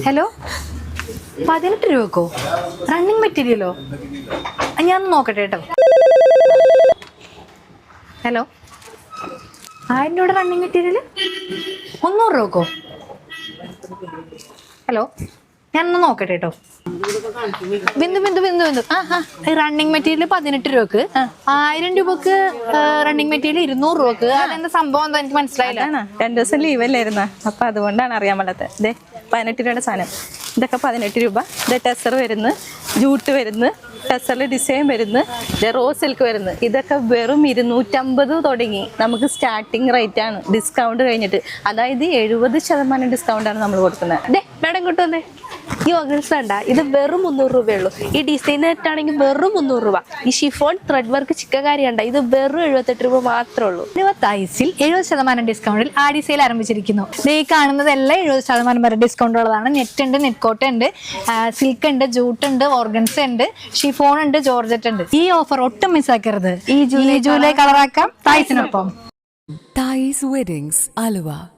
Hello, 18 രൂപക്കോ? Running മെറ്റീരിയലോ? ഞാൻ നോക്കട്ടെ കേട്ടോ. ഹലോ, 1000 രൂപയുടെ റണ്ണിങ് മെറ്റീരിയൽ 300 രൂപക്കോ? ഹലോ, ഞാനൊന്ന് നോക്കട്ടെ കേട്ടോ. ബിന്ദു ബിന്ദു ബിന്ദു ബിന്ദു റണ്ണിങ് മെറ്റീരിയൽ 18 രൂപക്ക്, 1000 രൂപക്ക് റണ്ണിങ് മെറ്റീരിയൽ 200 രൂപക്ക്. അതെന്താ സംഭവം എന്താ എനിക്ക് മനസ്സിലായില്ല. 2 ദിവസം ലീവല്ലായിരുന്ന, അപ്പൊ അതുകൊണ്ടാണ് അറിയാൻ പാടാത്തത്. ഇതേ 18 രൂപയുടെ സാധനം, ഇതൊക്കെ 18 രൂപ. ഇത് ടെസർ വരുന്നു, ജൂട്ട് വരുന്നു, ടെസറിൽ ഡിസൈൻ വരുന്നു, റോസ് സിൽക്ക് വരുന്നു. ഇതൊക്കെ വെറും 250 തുടങ്ങി നമുക്ക് സ്റ്റാർട്ടിങ് റേറ്റ് ആണ്, ഡിസ്കൗണ്ട് കഴിഞ്ഞിട്ട്. അതായത് 70% ഡിസ്കൗണ്ട് ആണ് നമ്മൾ കൊടുക്കുന്നത്. മേഡം കിട്ടുന്നേ ഈ ഓഗസ്റ്റ് വേണ്ട, ഇത് വെറും 300 രൂപയുള്ളൂ. ഈ ഡിസൈൻ ആണെങ്കിൽ വെറും 300 രൂപ. ഈ ഷിഫോൺ ത്രെഡ് വർക്ക് ചിക്കൻകാരി ഉണ്ട്, ഇത് വെറും 78 രൂപ മാത്രമേ ഉള്ളൂ. 25ൽ 70% ഡിസ്കൗണ്ടിൽ ആടി സെയിൽ ആരംഭിച്ചിരിക്കുന്നു. ഈ കാണുന്നതെല്ലാം 70% വരെ ഡിസ്കൗണ്ട് ഉള്ളതാണ്. നെറ്റ് ഉണ്ട്, നെറ്റ് കോട്ട ഉണ്ട്, സിൽക്ക് ഉണ്ട്, ജൂട്ട് ഉണ്ട്, ഓർഗൻസ ഉണ്ട്, ഷിഫോൺ ഉണ്ട്, ജോർജറ്റ് ഉണ്ട്. ഈ ഓഫർ ഒട്ടും മിസ്സാക്കരുത്. ഈ ജൂലൈ കളറാക്കാം തായ്സിനൊപ്പം. Thais Weddings, Aluva.